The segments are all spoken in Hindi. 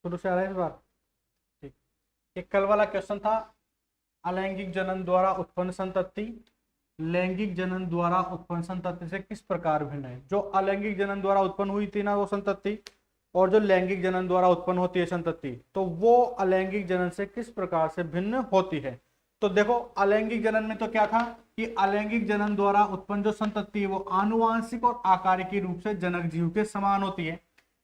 शुरू से आ रहा है इस बार। ठीक। एक कल वाला क्वेश्चन था, अलैंगिक जनन द्वारा उत्पन्न संतति लैंगिक जनन द्वारा उत्पन्न संतति से किस प्रकार भिन्न है। जो अलैंगिक जनन द्वारा उत्पन्न हुई थी ना वो संतति, और जो लैंगिक जनन द्वारा उत्पन्न होती है संतति, तो वो अलैंगिक जनन से किस प्रकार से भिन्न होती है। तो देखो अलैंगिक जनन में तो क्या था कि अलैंगिक जनन द्वारा उत्पन्न जो संतति है वो आनुवांशिक और आकारिकी रूप से जनक जीव के समान होती है।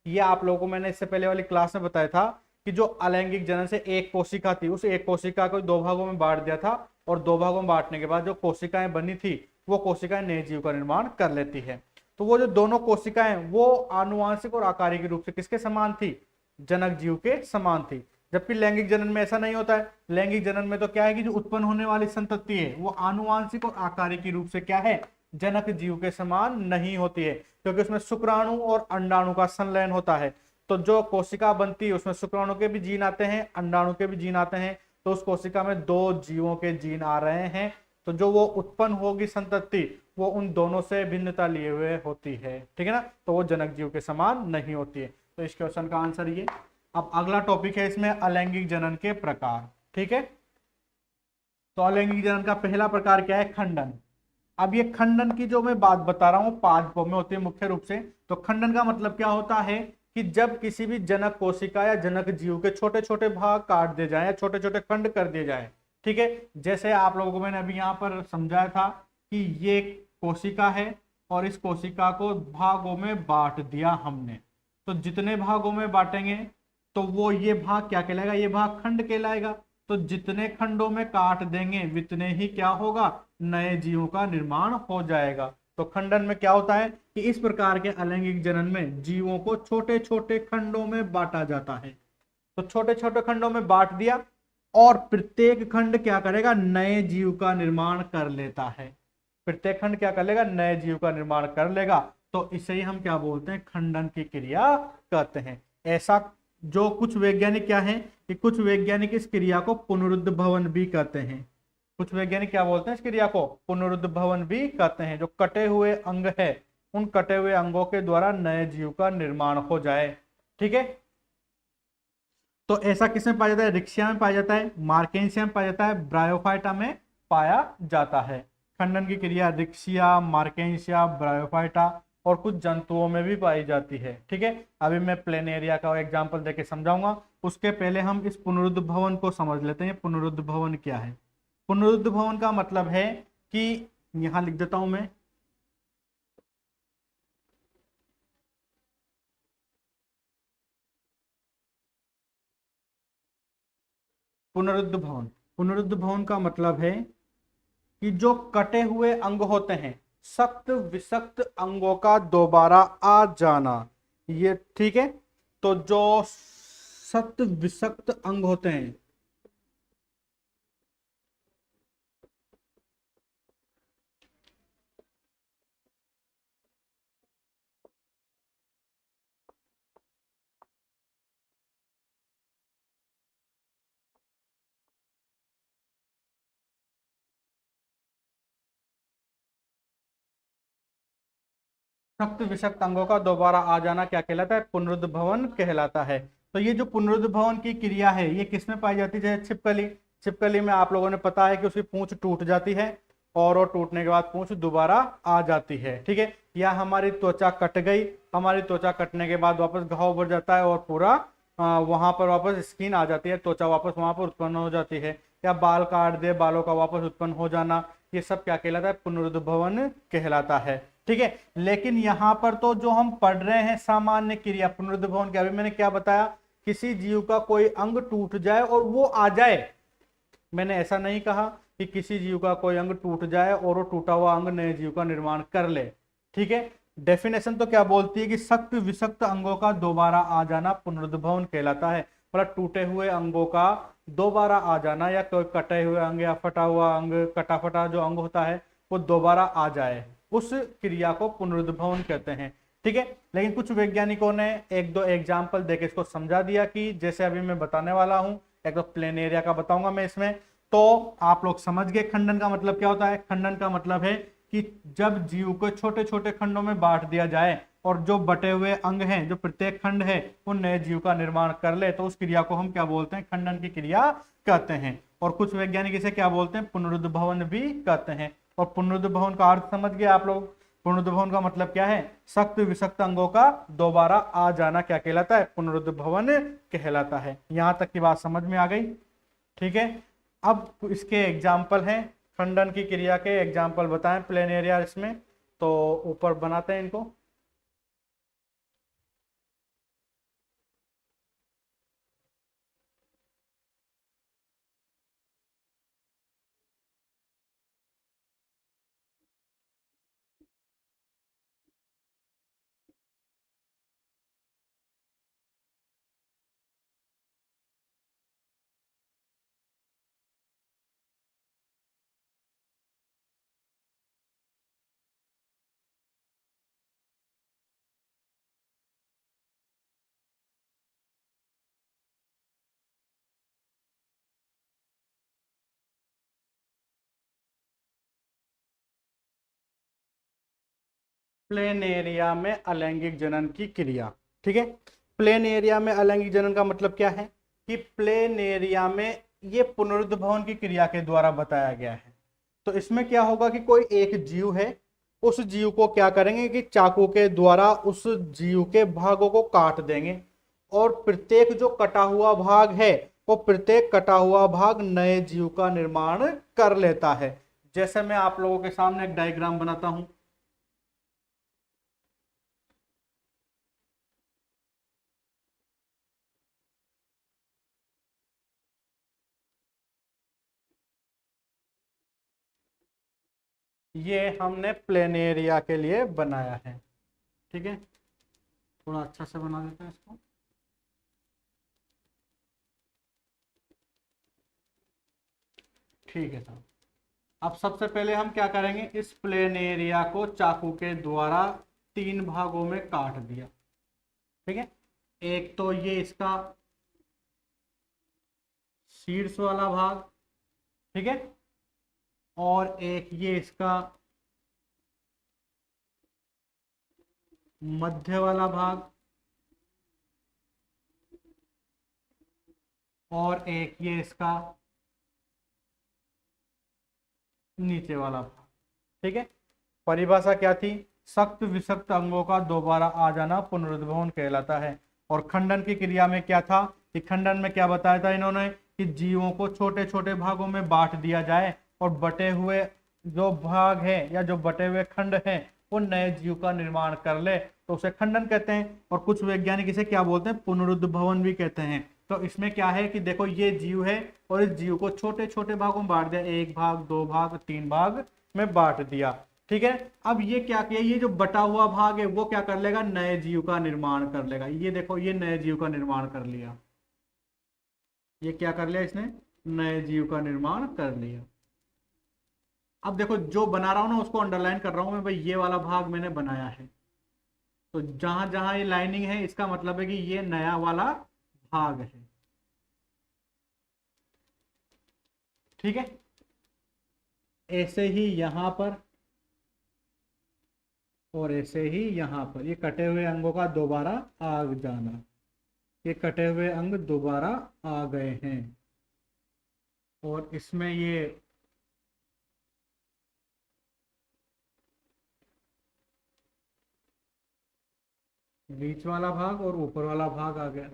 ये आप लोगों को मैंने इससे पहले वाली क्लास में बताया था कि जो अलैंगिक जनन से एक कोशिका थी, उस एक कोशिका को दो भागों में बांट दिया था, और दो भागों में बांटने के बाद जो कोशिकाएं बनी थी वो कोशिकाएं नए जीव का निर्माण कर लेती है। तो वो जो दोनों कोशिकाएं वो आनुवांशिक और आकारिक रूप से किसके समान थी, जनक जीव के समान थी। जबकि लैंगिक जनन में ऐसा नहीं होता है। लैंगिक जनन में तो क्या है कि जो उत्पन्न होने वाली संतति है वो आनुवांशिक और आकारिक रूप से क्या है, जनक जीव के समान नहीं होती है, क्योंकि उसमें शुक्राणु और अंडाणु का संलयन होता है। तो जो कोशिका बनती है उसमें शुक्राणु के भी जीन आते हैं, अंडाणु के भी जीन आते हैं, तो उस कोशिका में दो जीवों के जीन आ रहे हैं। तो जो वो उत्पन्न होगी संतति वो उन दोनों से भिन्नता लिए हुए होती है, ठीक है ना। तो वो जनक जीव के समान नहीं होती है। तो इस क्वेश्चन का आंसर ये। अब अगला टॉपिक है इसमें अलैंगिक जनन के प्रकार, ठीक है। तो अलैंगिक जनन का पहला प्रकार क्या है, खंडन। अब ये खंडन की जो मैं बात बता रहा हूँ 5 में होती है मुख्य रूप से। तो खंडन का मतलब क्या होता है कि जब किसी भी जनक कोशिका या जनक जीव के छोटे छोटे भाग काट दिए जाए या छोटे छोटे खंड कर दिए जाए, ठीक है। जैसे आप लोगों को मैंने अभी यहाँ पर समझाया था कि ये कोशिका है और इस कोशिका को भागों में बांट दिया हमने। तो जितने भागों में बांटेंगे तो वो ये भाग क्या कहलाएगा, ये भाग खंड कहलाएगा। तो जितने खंडों में काट देंगे उतने ही क्या होगा, नए जीवों का निर्माण हो जाएगा। तो खंडन में क्या होता है कि इस प्रकार के अलैंगिक जनन में जीवों को छोटे छोटे खंडों में बांटा जाता है। तो छोटे छोटे खंडों में बांट दिया और प्रत्येक खंड क्या करेगा, नए जीव का निर्माण कर लेता है। प्रत्येक खंड क्या कर लेगा, नए जीव का निर्माण कर लेगा। तो इसे ही हम क्या बोलते हैं, खंडन की क्रिया कहते हैं। ऐसा जो कुछ वैज्ञानिक क्या है कि कुछ वैज्ञानिक इस क्रिया को पुनरुद्भवन भी कहते हैं। कुछ वैज्ञानिक क्या बोलते हैं, इस क्रिया को पुनरुद्भवन भी कहते हैं। जो कटे हुए अंग है उन कटे हुए अंगों के द्वारा नए जीव का निर्माण हो जाए, ठीक है। तो ऐसा किसमें पाया जाता है, रिक्शिया में पाया जाता है, मार्केंसिया में पाया जाता है, ब्रायोफाइटा में पाया जाता है। खंडन की क्रिया रिक्शिया, मार्केंसिया, ब्रायोफाइटा और कुछ जंतुओं में भी पाई जाती है, ठीक है। अभी मैं प्लेनेरिया का एग्जांपल देके समझाऊंगा। उसके पहले हम इस पुनरुद्भवन को समझ लेते हैं। पुनरुद्भवन क्या है। पुनरुद्भवन का मतलब है कि यहां लिख देता हूं मैं, पुनरुद्भवन। पुनरुद्भवन का मतलब है कि जो कटे हुए अंग होते हैं, सख्त विषक्त अंगों का दोबारा आ जाना, ये ठीक है। तो जो सख्त विषक्त अंग होते हैं, सख्त विषक्त अंगों का दोबारा आ जाना क्या कहलाता है, पुनरुद्भवन कहलाता है। तो ये जो पुनरुद्भवन की क्रिया है ये किसमें पाई जाती है, जैसे छिपकली। छिपकली में आप लोगों ने पता है कि उसकी पूंछ टूट जाती है और वो टूटने के बाद पूंछ दोबारा आ जाती है, ठीक है। या हमारी त्वचा कट गई, हमारी त्वचा कटने के बाद वापस घाव भर जाता है और पूरा वहां पर वापस स्किन आ जाती है, त्वचा वापस वहां पर उत्पन्न हो जाती है। या बाल काट दे, बालों का वापस उत्पन्न हो जाना, ये सब क्या कहलाता है, पुनरुद्भवन कहलाता है, ठीक है। लेकिन यहाँ पर तो जो हम पढ़ रहे हैं सामान्य क्रिया पुनरुद्भवन की, अभी मैंने क्या बताया, किसी जीव का कोई अंग टूट जाए और वो आ जाए। मैंने ऐसा नहीं कहा कि किसी जीव का कोई अंग टूट जाए और वो टूटा हुआ अंग नए जीव का निर्माण कर ले, ठीक है। डेफिनेशन तो क्या बोलती है कि सख्त विषक्त अंगों का दोबारा आ जाना पुनरुद्भवन कहलाता है। मतलब टूटे हुए अंगों का दोबारा आ जाना, या कोई कटे हुए अंग या फटा हुआ अंग, कटा फटा जो अंग होता है वो दोबारा आ जाए, उस क्रिया को पुनरुद्भवन कहते हैं, ठीक है। लेकिन कुछ वैज्ञानिकों ने एक दो एग्जाम्पल देके इसको समझा दिया कि जैसे अभी मैं बताने वाला हूं, एक तो प्लेनेरिया का बताऊंगा मैं इसमें। तो आप लोग समझ गए खंडन का मतलब क्या होता है। खंडन का मतलब है कि जब जीव को छोटे छोटे खंडों में बांट दिया जाए और जो बटे हुए अंग हैं, जो प्रत्येक खंड है वो नए जीव का निर्माण कर ले, तो उस क्रिया को हम क्या बोलते हैं? खंडन की क्रिया कहते हैं। और कुछ वैज्ञानिक इसे क्या बोलते हैं? पुनरुद्भवन भी कहते हैं। और पुनरुद्भवन का अर्थ समझ गए आप लोग? पुनरुद्भवन का मतलब क्या है? सख्त विषक्त अंगों का दोबारा आ जाना क्या कहलाता है? पुनरुद्भवन कहलाता है। यहां तक की बात समझ में आ गई? ठीक है। अब इसके एग्जाम्पल हैं, खंडन की क्रिया के एग्जाम्पल बताएं प्लेन एरिया इसमें, तो ऊपर बनाते हैं इनको। प्लेन एरिया में अलैंगिक जनन की क्रिया। ठीक है। प्लेन एरिया में अलैंगिक जनन का मतलब क्या है? कि प्लेन एरिया में ये पुनरुद्भवन की क्रिया के द्वारा बताया गया है। तो इसमें क्या होगा कि कोई एक जीव है, उस जीव को क्या करेंगे कि चाकू के द्वारा उस जीव के भागों को काट देंगे, और प्रत्येक जो कटा हुआ भाग है वो प्रत्येक कटा हुआ भाग नए जीव का निर्माण कर लेता है। जैसे मैं आप लोगों के सामने एक डायग्राम बनाता हूं। ये हमने प्लेन एरिया के लिए बनाया है। ठीक है। थोड़ा अच्छा से बना देते हैं इसको। ठीक है साहब। अब सबसे पहले हम क्या करेंगे? इस प्लेन एरिया को चाकू के द्वारा 3 भागों में काट दिया। ठीक है। एक तो ये इसका शीर्ष वाला भाग, ठीक है, और एक ये इसका मध्य वाला भाग, और एक ये इसका नीचे वाला भाग। ठीक है। परिभाषा क्या थी? सख्त विषक्त अंगों का दोबारा आ जाना पुनरुद्भवन कहलाता है। और खंडन की क्रिया में क्या था? कि खंडन में क्या बताया था इन्होंने? कि जीवों को छोटे छोटे भागों में बांट दिया जाए, और बटे हुए जो भाग है या जो बटे हुए खंड हैं वो नए जीव का निर्माण कर ले, तो उसे खंडन कहते हैं। और कुछ वैज्ञानिक इसे क्या बोलते हैं? पुनरुद्भवन भी कहते हैं। तो इसमें क्या है कि देखो ये जीव है, और इस जीव को छोटे छोटे भागों में बांट दिया, 1 भाग, 2 भाग, 3 भाग में बांट दिया। ठीक है। अब ये क्या किया? ये जो बटा हुआ भाग है वो क्या कर लेगा? नए जीव का निर्माण कर लेगा। ये देखो, ये नए जीव का निर्माण कर लिया। ये क्या कर लिया इसने? नए जीव का निर्माण कर लिया। अब देखो, जो बना रहा हूं ना उसको अंडरलाइन कर रहा हूं मैं, भाई ये वाला भाग मैंने बनाया है। तो जहां जहां ये लाइनिंग है इसका मतलब है कि ये नया वाला भाग है। ठीक है। ऐसे ही यहां पर, और ऐसे ही यहां पर, ये कटे हुए अंगों का दोबारा आ जाना। ये कटे हुए अंग दोबारा आ गए हैं, और इसमें ये बीच वाला भाग और ऊपर वाला भाग आ गया।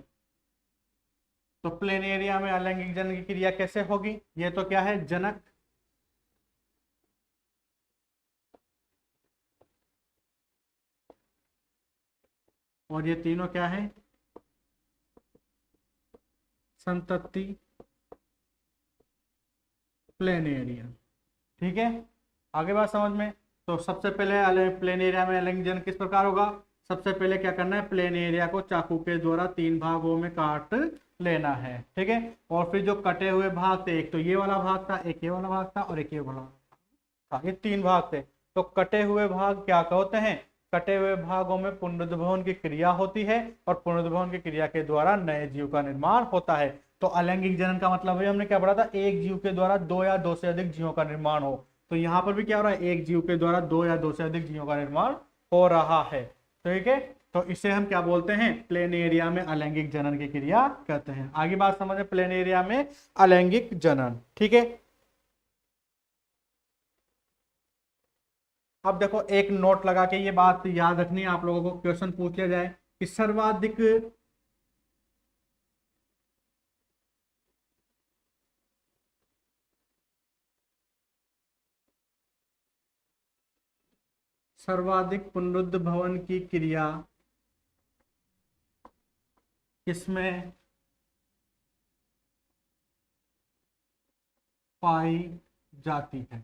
तो प्लेन एरिया में अलैंगिक जनन की क्रिया कैसे होगी? ये तो क्या है? जनक। और ये तीनों क्या है? संतति प्लेन एरिया। ठीक है। आगे बात समझ में। तो सबसे पहले प्लेन एरिया में अलैंगिक जनन किस प्रकार होगा? सबसे पहले क्या करना है? प्लेन एरिया को चाकू के द्वारा 3 भागों में काट लेना है। ठीक है। और फिर जो कटे हुए भाग थे, एक तो ये वाला भाग था, एक ये वाला भाग था, और एक ये वाला था, ये 3 भाग थे। तो कटे हुए भाग क्या होते हैं? कटे हुए भागों में पुनरुद्भवन की क्रिया होती है, और पुनरुद्भवन की क्रिया के द्वारा नए जीव का निर्माण होता है। तो अलैंगिक जनन का मतलब है, हमने क्या पढ़ा था? एक जीव के द्वारा 2 या 2 से अधिक जीवों का निर्माण हो। तो यहाँ पर भी क्या हो रहा है? एक जीव के द्वारा 2 या 2 से अधिक जीवों का निर्माण हो रहा है। ठीक है, तो इसे हम क्या बोलते हैं, प्लेन एरिया में अलैंगिक जनन की क्रिया कहते हैं। आगे बात समझे, प्लेन एरिया में अलैंगिक जनन। ठीक है, अब देखो एक नोट लगा के ये बात याद रखनी है आप लोगों को, क्वेश्चन पूछ लिया जाए कि सर्वाधिक पुनरुद्भवन की क्रिया किसमें पाई जाती है।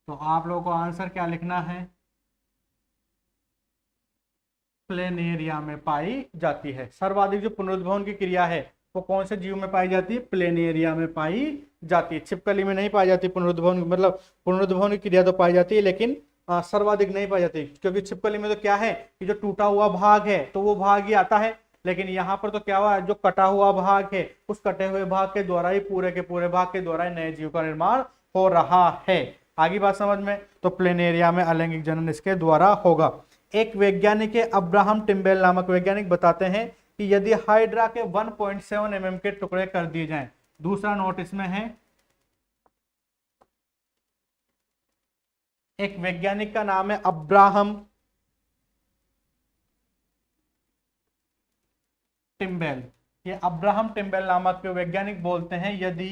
तो आप लोगों को आंसर क्या लिखना है, प्लेन एरिया में पाई जाती है। सर्वाधिक जो पुनरुद्भवन की क्रिया है वो कौन से जीव में पाई जाती है, प्लेन एरिया में पाई जाती है। छिपकली में नहीं पाई जाती पुनरुद्भवन, मतलब पुनरुद्भवन की क्रिया तो पाई जाती है लेकिन सर्वाधिक नहीं पाई जाती, क्योंकि छिपकली में तो क्या है कि जो टूटा हुआ भाग है तो वो भाग ही आता है, लेकिन यहाँ पर तो क्या हुआ, जो कटा हुआ भाग है उस कटे हुए भाग के द्वारा ही, पूरे के पूरे भाग के द्वारा ही नए जीव का निर्माण हो रहा है। आगे बात समझ में, तो प्लेन एरिया में अलैंगिक जनन इसके द्वारा होगा। एक वैज्ञानिक अब्राहम टिम्बेल नामक वैज्ञानिक बताते हैं कि यदि हाइड्रा के 1.7 mm के टुकड़े कर दिए जाएं, दूसरा नोट इसमें है, एक वैज्ञानिक का नाम है अब्राहम टिम्बेल। ये अब्राहम टिम्बेल नामक वैज्ञानिक बोलते हैं यदि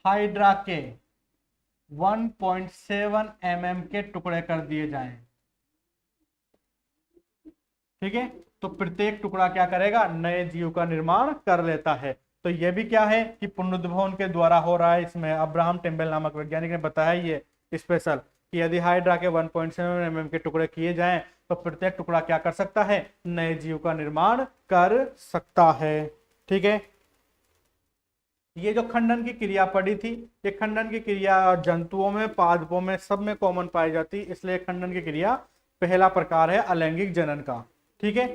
हाइड्रा के 1.7 mm के टुकड़े कर दिए जाएं, ठीक है, तो प्रत्येक टुकड़ा क्या करेगा, नए जीव का निर्माण कर लेता है। तो यह भी क्या है कि पुनरुद्भवन के द्वारा हो रहा है। इसमें अब्राहम टिम्बेल नामक वैज्ञानिक ने बताया ये स्पेशल कि यदि हाइड्रा के 1.7 mm के टुकड़े किए जाएं तो प्रत्येक टुकड़ा क्या कर सकता है, नए जीव का निर्माण कर सकता है। ठीक है, ये जो खंडन की क्रिया पड़ी थी, ये खंडन की क्रिया जंतुओं में, पादपों में, सब में कॉमन पाई जाती, इसलिए खंडन की क्रिया पहला प्रकार है अलैंगिक जनन का। ठीक है,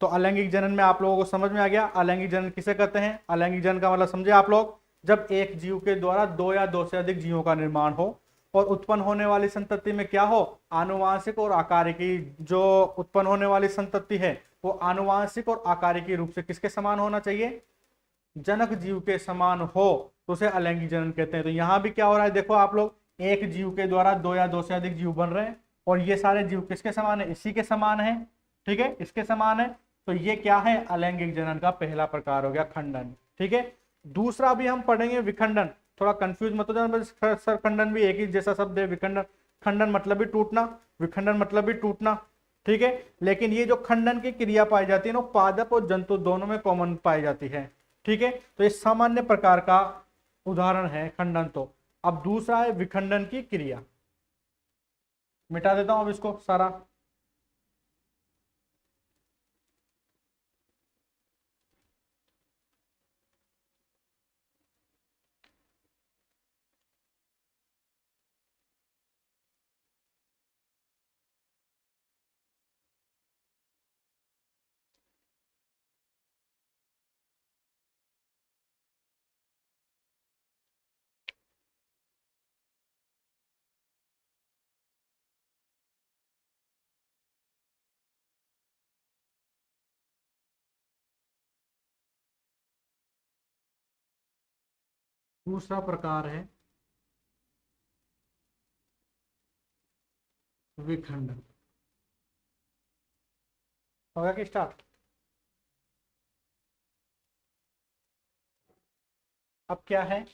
तो अलैंगिक जनन में आप लोगों को समझ में आ गया अलैंगिक जनन किसे कहते हैं। अलैंगिक जनन का मतलब समझे आप लोग, जब एक जीव के द्वारा दो या दो से अधिक जीवों का निर्माण हो और उत्पन्न होने वाली संतति में क्या हो, आनुवांशिक और आकारिकी, जो उत्पन्न होने वाली संतति है वो आनुवांशिक और आकारिकी रूप से किसके समान होना चाहिए, जनक जीव के समान हो, तो उसे अलैंगिक जनन कहते हैं। तो यहां भी क्या हो रहा है, देखो आप लोग, एक जीव के द्वारा दो या दो से अधिक जीव बन रहे हैं और ये सारे जीव किसके समान है, इसी के समान है। ठीक है, इसके समान है, तो ये क्या है, अलैंगिक जनन का पहला प्रकार हो गया, खंडन। ठीक है, दूसरा भी हम पढ़ेंगे विखंडन। थोड़ा कंफ्यूज मत हो जाना सर, खंडन भी एक ही जैसा शब्द है, विखंडन, खंडन मतलब भी टूटना, विखंडन मतलब भी टूटना। ठीक है, लेकिन ये जो खंडन की क्रिया पाई जाती है ना, पादप और जंतु दोनों में कॉमन पाई जाती है। ठीक है, तो ये सामान्य प्रकार का उदाहरण है खंडन। तो अब दूसरा है विखंडन की क्रिया, मिटा देता हूं अब इसको सारा। दूसरा प्रकार है विखंडन। होगा कि स्टार्ट। अब क्या है,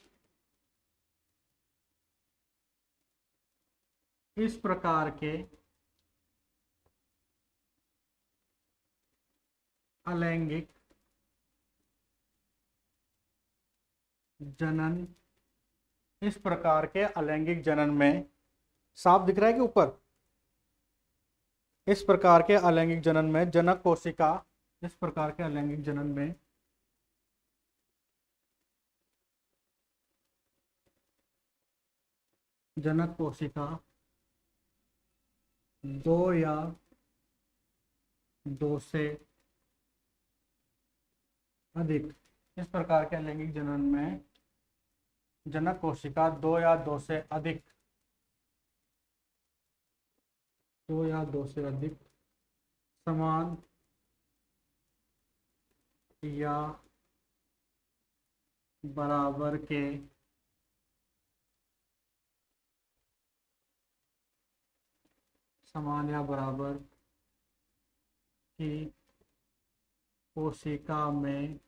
इस प्रकार के अलैंगिक जनन, इस प्रकार के अलैंगिक जनन में, साफ दिख रहा है कि ऊपर, इस प्रकार के अलैंगिक जनन में जनक कोशिका, इस प्रकार के अलैंगिक जनन में जनक कोशिका दो या दो से अधिक, इस प्रकार के अलैंगिक जनन में जनक कोशिका दो या दो से अधिक दो या दो से अधिक समान या बराबर के समान या बराबर की कोशिका में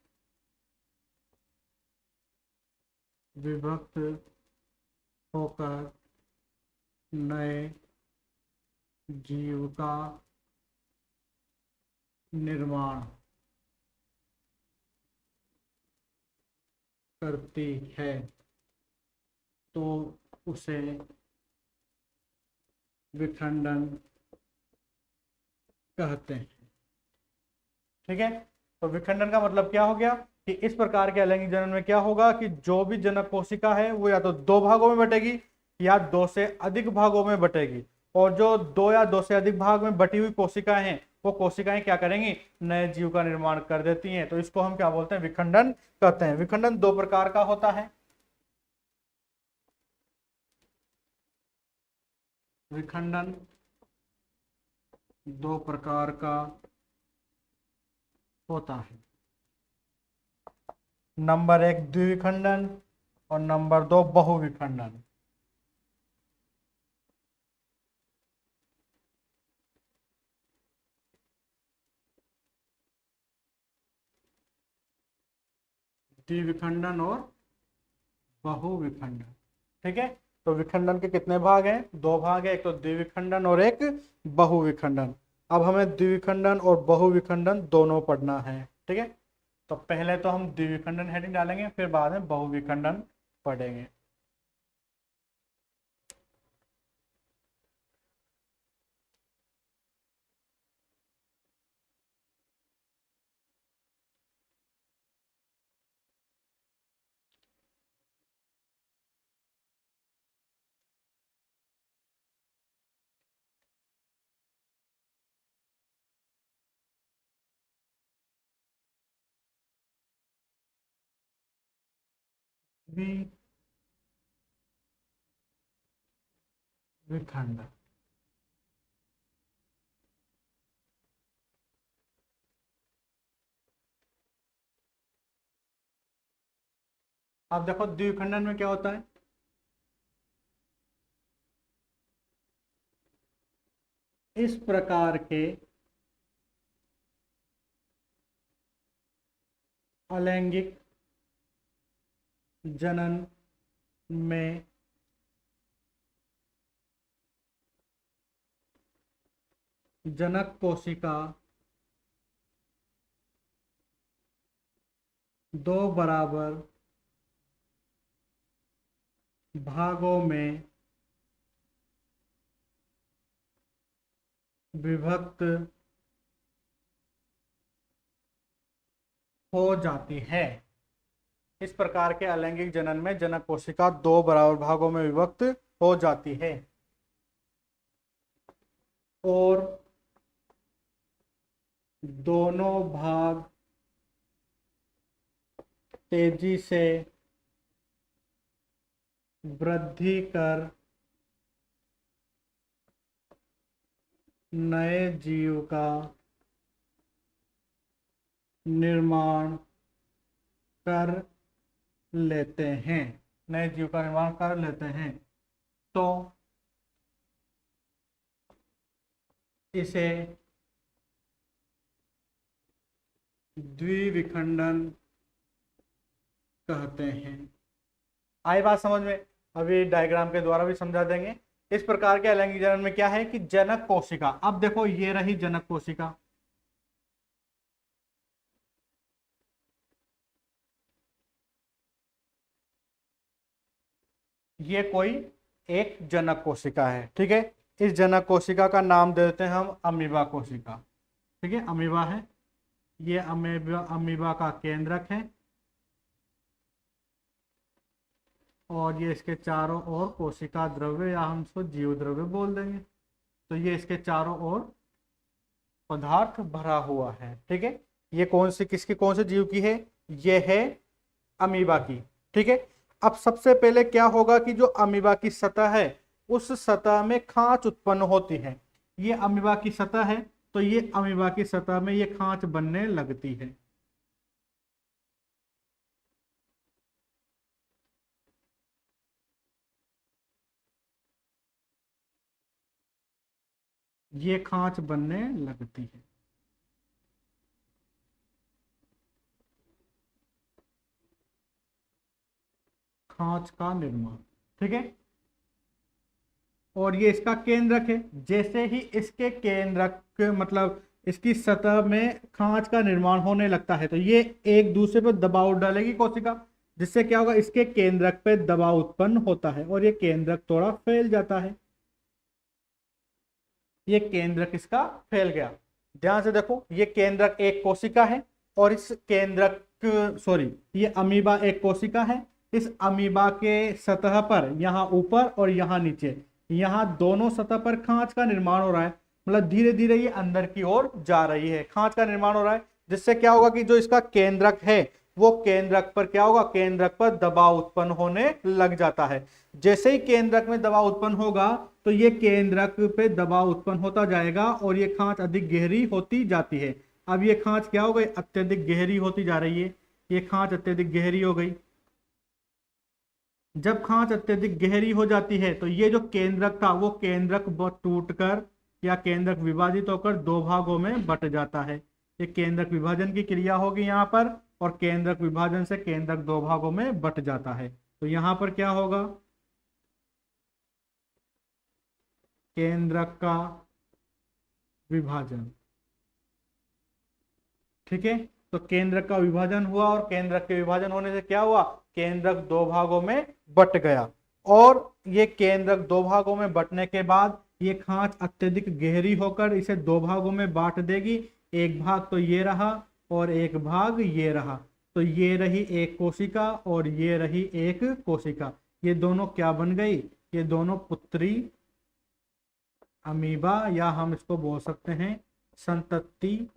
विभक्त होकर नए जीव का निर्माण करती है तो उसे विखंडन कहते हैं। ठीक है, तो विखंडन का मतलब क्या हो गया कि इस प्रकार के अलैंगिक जनन में क्या होगा कि जो भी जनक कोशिका है वो या तो दो भागों में बटेगी या दो से अधिक भागों में बटेगी, और जो दो या दो से अधिक भाग में बटी हुई कोशिकाएं हैं वो कोशिकाएं क्या करेंगी, नए जीव का निर्माण कर देती हैं। तो इसको हम क्या बोलते हैं, विखंडन कहते हैं। विखंडन दो प्रकार का होता है। विखंडन दो प्रकार का होता है। नंबर एक द्विविखंडन और नंबर दो बहुविखंडन। द्विविखंडन और बहुविखंडन। ठीक है, तो विखंडन के कितने भाग हैं, दो भाग है, एक तो द्विविखंडन और एक बहुविखंडन। अब हमें द्विविखंडन और बहुविखंडन दोनों पढ़ना है। ठीक है, तो पहले तो हम द्विविखंडन हेडिंग डालेंगे, फिर बाद में बहुविखंडन पढ़ेंगे। द्विविखंडन, अब देखो द्विविखंडन में क्या होता है, इस प्रकार के अलैंगिक जनन में जनक कोशिका दो बराबर भागों में विभक्त हो जाती है। इस प्रकार के अलैंगिक जनन में जनक कोशिका दो बराबर भागों में विभक्त हो जाती है और दोनों भाग तेजी से वृद्धि कर नए जीव का निर्माण कर लेते हैं, नए जीव का निर्माण कर लेते हैं। तो इसे द्विविखंडन कहते हैं। आई बात समझ में? अभी डायग्राम के द्वारा भी समझा देंगे। इस प्रकार के अलैंगिक जनन में क्या है कि जनक कोशिका, अब देखो ये रही जनक कोशिका, ये कोई एक जनक कोशिका है। ठीक है, इस जनक कोशिका का नाम दे देते हैं हम अमीबा कोशिका। ठीक है, अमीबा है, ये अमीबा का केंद्रक है और ये इसके चारों ओर कोशिका द्रव्य या हम इसको जीव द्रव्य बोल देंगे। तो ये इसके चारों ओर पदार्थ भरा हुआ है। ठीक है, ये कौन से जीव की है, ये है अमीबा की। ठीक है, अब सबसे पहले क्या होगा कि जो अमीबा की सतह है उस सतह में खांच उत्पन्न होती है। ये अमीबा की सतह है, तो ये अमीबा की सतह में ये खांच बनने लगती है। ये खांच बनने लगती है। खांच का निर्माण, ठीक है। और ये इसका केंद्रक है। जैसे ही इसके केंद्रक मतलब इसकी सतह में खांच का निर्माण होने लगता है, तो ये एक दूसरे पर दबाव डालेगी कोशिका, जिससे क्या होगा, इसके केंद्रक पे दबाव उत्पन्न होता है और ये केंद्रक थोड़ा फैल जाता है। ये केंद्रक इसका फैल गया। ध्यान से देखो, ये केंद्रक एक कोशिका है और इस केंद्रक सॉरी ये अमीबा एक कोशिका है। इस अमीबा के सतह पर यहाँ ऊपर और यहाँ नीचे, यहाँ दोनों सतह पर खांच का निर्माण हो रहा है। मतलब धीरे धीरे ये अंदर की ओर जा रही है, खांच का निर्माण हो रहा है, जिससे क्या होगा कि जो इसका केंद्रक है वो केंद्रक पर क्या होगा, केंद्रक पर दबाव उत्पन्न होने लग जाता है। जैसे ही केंद्रक में दबाव उत्पन्न होगा तो ये केंद्रक पे दबाव उत्पन्न होता जाएगा और ये खांच अधिक गहरी होती जाती है। अब ये खांच क्या हो गई, अत्यधिक गहरी होती जा रही है। ये खांच अत्यधिक गहरी हो गई। जब खांच अत्यधिक गहरी हो जाती है तो ये जो केंद्रक था वो केंद्रक टूटकर या केंद्रक विभाजित होकर दो भागों में बट जाता है। ये केंद्रक विभाजन की क्रिया होगी यहाँ पर, और केंद्रक विभाजन से केंद्रक दो भागों में बट जाता है। तो यहाँ पर क्या होगा, केंद्रक का विभाजन, ठीक है। तो केंद्रक का विभाजन हुआ और केंद्रक के विभाजन होने से क्या हुआ, केंद्रक दो भागों में बट गया। और ये केंद्रक दो भागों में बटने के बाद ये खांच अत्यधिक गहरी होकर इसे दो भागों में बांट देगी। एक भाग तो ये रहा और एक भाग ये रहा। तो ये रही एक कोशिका और ये रही एक कोशिका। ये दोनों क्या बन गई, ये दोनों पुत्री अमीबा, या हम इसको बोल सकते हैं संतति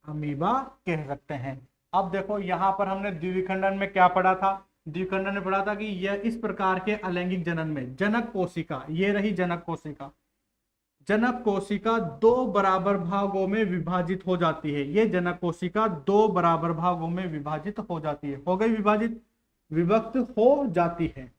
अमीबा कह सकते हैं। अब देखो यहाँ पर हमने द्विविखंडन में क्या पढ़ा था, द्विविखंडन में पढ़ा था कि यह इस प्रकार के अलैंगिक जनन में जनक कोशिका, ये रही जनक कोशिका, जनक कोशिका दो बराबर भागों में विभाजित हो जाती है। ये जनक कोशिका दो बराबर भागों में विभाजित हो जाती है, हो गई विभाजित, विभक्त हो जाती है।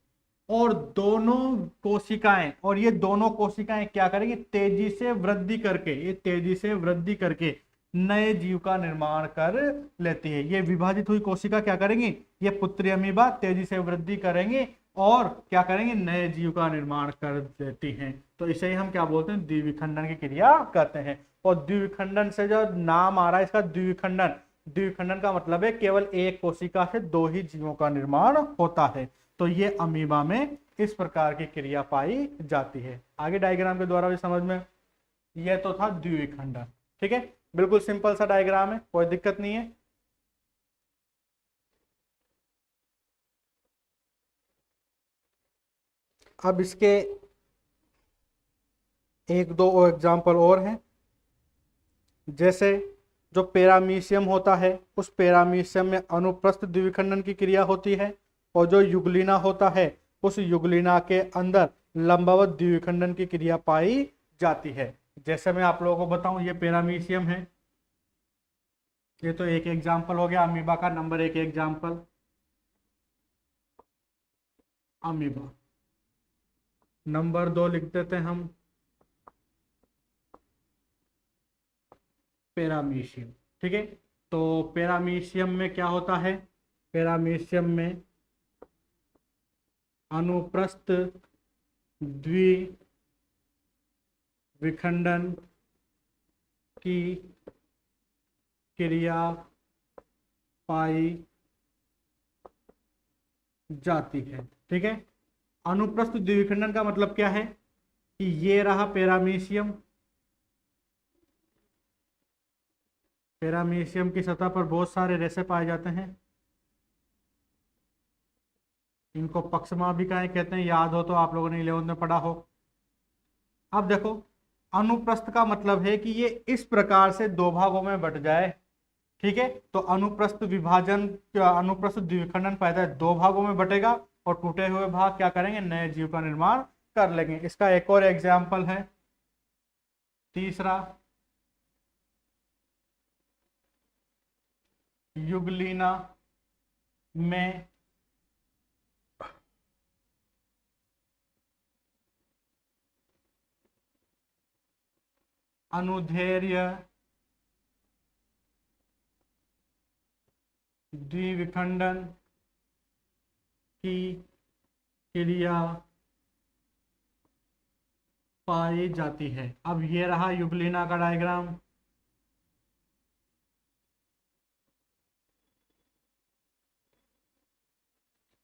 और दोनों कोशिकाएं, और ये दोनों कोशिकाएं क्या करेंगी, तेजी से वृद्धि करके, ये तेजी से वृद्धि करके नए जीव का निर्माण कर लेती है। ये विभाजित हुई कोशिका क्या करेंगी, ये पुत्री अमीबा तेजी से वृद्धि करेंगे और क्या करेंगे, नए जीव का निर्माण कर देती हैं। तो इसे ही हम क्या बोलते हैं, द्विविखंडन की क्रिया करते हैं। और द्विविखंडन से जो नाम आ रहा है इसका द्विविखंडन, द्विविखंडन का मतलब है केवल एक कोशिका से दो ही जीवों का निर्माण होता है। तो ये अमीबा में इस प्रकार की क्रिया पाई जाती है। आगे डायग्राम के द्वारा भी समझ में, यह तो था द्विविखंडन, ठीक है। बिल्कुल सिंपल सा डायग्राम है, कोई दिक्कत नहीं है। अब इसके एक दो एग्जाम्पल और हैं। जैसे जो पैरामीशियम होता है, उस पैरामीशियम में अनुप्रस्थ द्विविखंडन की क्रिया होती है, और जो युगलिना होता है उस युगलिना के अंदर लंबवत द्विविखंडन की क्रिया पाई जाती है। जैसे मैं आप लोगों को बताऊं, ये पैरामीशियम है, ये तो एक एग्जाम्पल हो गया अमीबा का, नंबर एक एग्जाम्पल अमीबा। नंबर दो लिख देते हैं हम पैरामीशियम, ठीक है। तो पैरामीशियम में क्या होता है, पैरामीशियम में अनुप्रस्थ द्विविखंडन की क्रिया पाई जाती है, ठीक है। अनुप्रस्थ द्विविखंडन का मतलब क्या है कि ये रहा पैरामीशियम, पैरामीशियम की सतह पर बहुत सारे रेशे पाए जाते हैं, इनको पक्षमा भी कहें कहते हैं, याद हो तो आप लोगों ने 11th में पढ़ा हो। अब देखो, अनुप्रस्थ का मतलब है कि ये इस प्रकार से दो भागों में बट जाए, ठीक है। तो अनुप्रस्थ विभाजन, अनुप्रस्थ द्विविखंडन पैदा है, दो भागों में बटेगा और टूटे हुए भाग क्या करेंगे, नए जीव का निर्माण कर लेंगे। इसका एक और एग्जाम्पल है, तीसरा युगलीना में अनुदैर्ध्य द्विविखंडन की क्रिया पाई जाती है। अब ये रहा युगलीना का डायग्राम।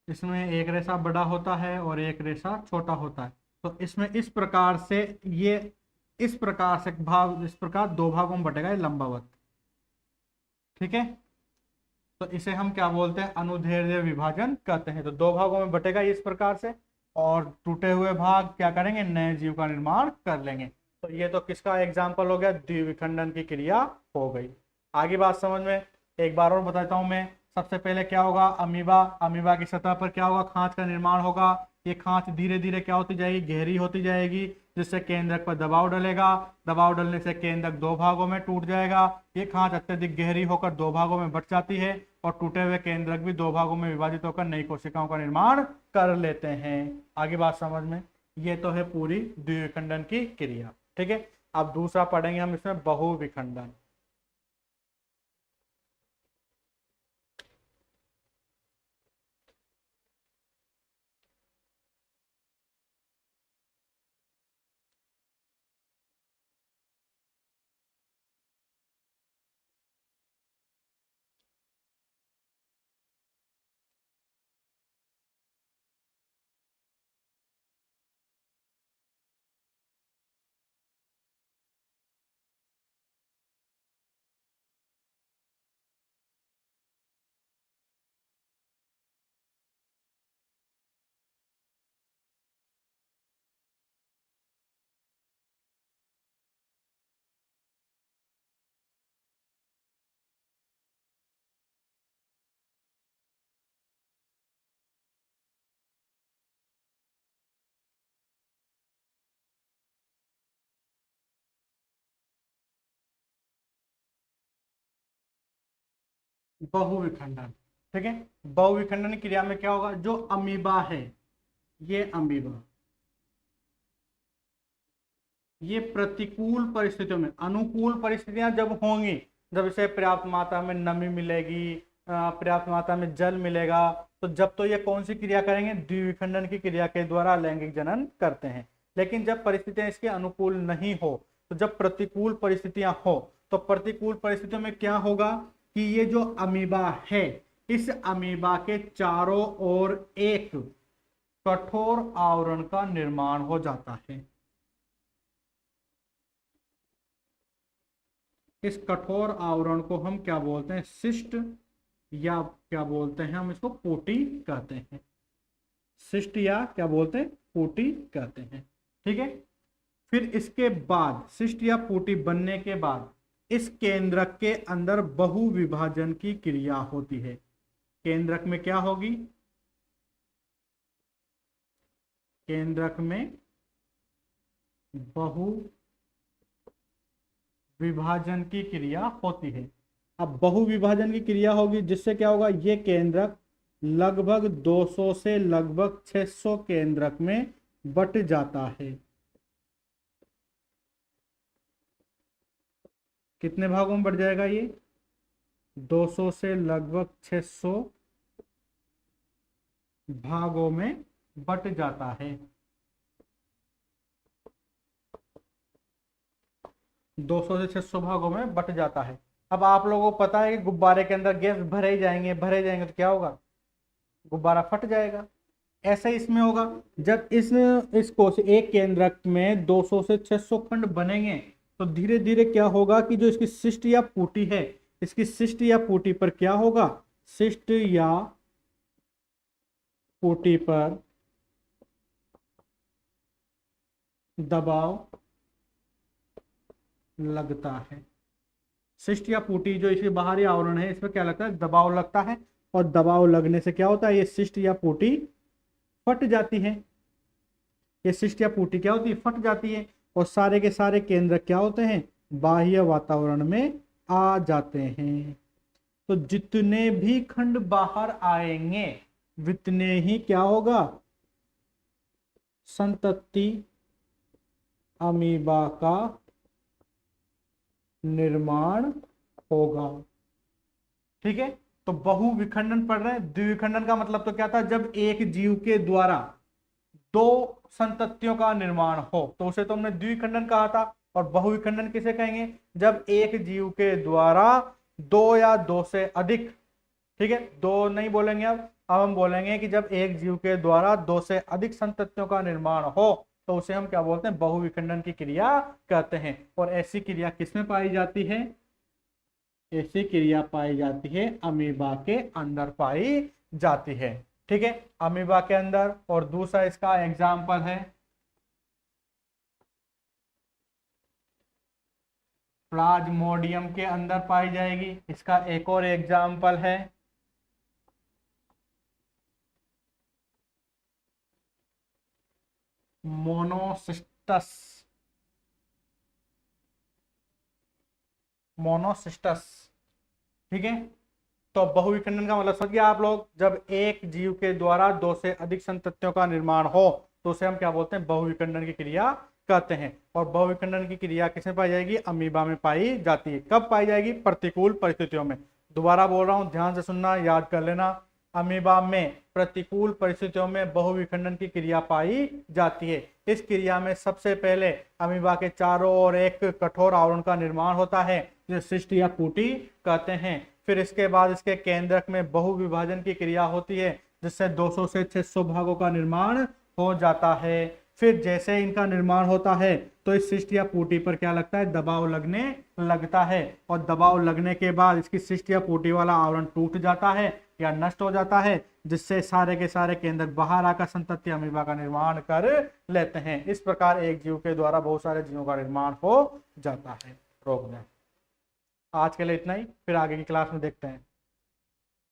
इसमें एक रेशा बड़ा होता है और एक रेशा छोटा होता है। तो इसमें इस प्रकार से ये इस प्रकार से भाग, इस प्रकार दो भागों में बटेगा ये लंबवत। ठीक है, तो इसे हम क्या बोलते हैं, अनुदैर्ध्य विभाजन कहते हैं। तो दो भागों में बटेगा इस प्रकार से, और टूटे हुए भाग क्या करेंगे, नए जीव का निर्माण कर लेंगे। तो ये तो किसका एग्जाम्पल हो गया, द्विविखंडन की क्रिया हो गई। आगे बात समझ में, एक बार और बताता हूं मैं। सबसे पहले क्या होगा, अमीबा। अमीबा की सतह पर क्या होगा, खांच का निर्माण होगा। ये खांच धीरे धीरे क्या होती जाएगी, गहरी होती जाएगी, जिससे केंद्रक पर दबाव डलेगा। दबाव डलने से केंद्रक दो भागों में टूट जाएगा। ये खांच अत्यधिक गहरी होकर दो भागों में बट जाती है, और टूटे हुए केंद्रक भी दो भागों में विभाजित होकर नई कोशिकाओं का निर्माण कर लेते हैं। आगे बात समझ में, ये तो है पूरी द्विविखंडन की क्रिया। ठीक है, अब दूसरा पढ़ेंगे हम इसमें बहुविखंडन। बहुविखंडन, ठीक है। बहुविखंडन क्रिया में क्या होगा, जो अमीबा है, ये अमीबा, ये प्रतिकूल परिस्थितियों में, अनुकूल परिस्थितियां जब होंगी, जब इसे पर्याप्त मात्रा में नमी मिलेगी, पर्याप्त मात्रा में जल मिलेगा, तो जब तो ये कौन सी क्रिया करेंगे, द्विविखंडन की क्रिया के द्वारा लैंगिक जनन करते हैं। लेकिन जब परिस्थितियां इसके अनुकूल नहीं हो, तो जब प्रतिकूल परिस्थितियां हो, तो प्रतिकूल परिस्थितियों में क्या होगा कि ये जो अमीबा है, इस अमीबा के चारों ओर एक कठोर आवरण का निर्माण हो जाता है। इस कठोर आवरण को हम क्या बोलते हैं, सिस्ट, या क्या बोलते हैं हम इसको, पोटी कहते हैं। सिस्ट या क्या बोलते हैं, पोटी कहते हैं। ठीक है, फिर इसके बाद सिस्ट या पोटी बनने के बाद इस केंद्रक के अंदर बहुविभाजन की क्रिया होती है। केंद्रक में क्या होगी, केंद्रक में बहु विभाजन की क्रिया होती है। अब बहुविभाजन की क्रिया होगी, जिससे क्या होगा, ये केंद्रक लगभग 200 से लगभग 600 केंद्रक में बट जाता है। कितने भागों में बढ़ जाएगा ये, 200 से लगभग 600 भागों में बट जाता है। 200 से 600 भागों में बट जाता है। अब आप लोगों को पता है कि गुब्बारे के अंदर गैस भरे जाएंगे तो क्या होगा, गुब्बारा फट जाएगा। ऐसा ही इसमें होगा, जब इसको एक केंद्रक में 200 से 600 खंड बनेंगे, तो धीरे धीरे क्या होगा कि जो इसकी सिस्ट या पूटी है, इसकी सिस्ट या पूटी पर क्या होगा, सिस्ट या पूटी पर दबाव लगता है। सिस्ट या पूटी जो इसके बाहरी आवरण है, इसमें क्या लगता है, दबाव लगता है, और दबाव लगने से क्या होता है, ये सिस्ट या पूटी फट जाती है। ये सिस्ट या पूटी क्या होती है, फट जाती है। और सारे के सारे केंद्रक क्या होते हैं, बाह्य वातावरण में आ जाते हैं। तो जितने भी खंड बाहर आएंगे उतने ही क्या होगा, संतति अमीबा का निर्माण होगा। ठीक है, तो बहुविखंडन पढ़ रहे हैं। द्विविखंडन का मतलब तो क्या था, जब एक जीव के द्वारा दो संततियों का निर्माण हो तो उसे तो हमने द्विविखंडन कहा था। और बहुविखंडन किसे कहेंगे, जब एक जीव के द्वारा दो या दो से अधिक, ठीक है, दो नहीं बोलेंगे अब हम बोलेंगे कि जब एक जीव के द्वारा दो से अधिक संततियों का निर्माण हो तो उसे हम क्या बोलते हैं, बहुविखंडन की क्रिया कहते हैं। और ऐसी क्रिया किसमें पाई जाती है, ऐसी क्रिया पाई जाती है अमीबा के अंदर पाई जाती है। ठीक है, अमीबा के अंदर। और दूसरा इसका एग्जाम्पल है प्लाज्मोडियम के अंदर पाई जाएगी। इसका एक और एग्जाम्पल है मोनोसिस्टस। मोनोसिस्टस, ठीक है। तो बहुविखंडन का मतलब समझिए आप लोग, जब एक जीव के द्वारा दो से अधिक संततियों का निर्माण हो तो उसे हम क्या बोलते हैं, बहुविखंडन की क्रिया कहते हैं। और बहुविखंडन की क्रिया किसमें पाई जाएगी, अमीबा में पाई जाती है। कब पाई जाएगी, प्रतिकूल परिस्थितियों में। दोबारा बोल रहा हूं, ध्यान से सुनना, याद कर लेना। अमीबा में प्रतिकूल परिस्थितियों में बहुविखंडन की क्रिया पाई जाती है। इस क्रिया में सबसे पहले अमीबा के चारों ओर एक कठोर आवरण का निर्माण होता है जिसे सिस्ट या पुटी कहते हैं। फिर इसके बाद इसके केंद्रक में बहुविभाजन की क्रिया होती है जिससे 200 से 600 भागों का निर्माण हो जाता है। फिर जैसे इनका निर्माण होता है तो इस सिस्ट या पुटी पर क्या लगता है, दबाव लगने लगता है। और दबाव लगने के बाद इसकी सिस्ट या पुटी वाला आवरण टूट जाता है या नष्ट हो जाता है, जिससे सारे के सारे केंद्रक बाहर आकर संतति अमीबा का निर्माण कर लेते हैं। इस प्रकार एक जीव के द्वारा बहुत सारे जीवों का निर्माण हो जाता है रोग में। आज के लिए इतना ही, फिर आगे की क्लास में देखते हैं।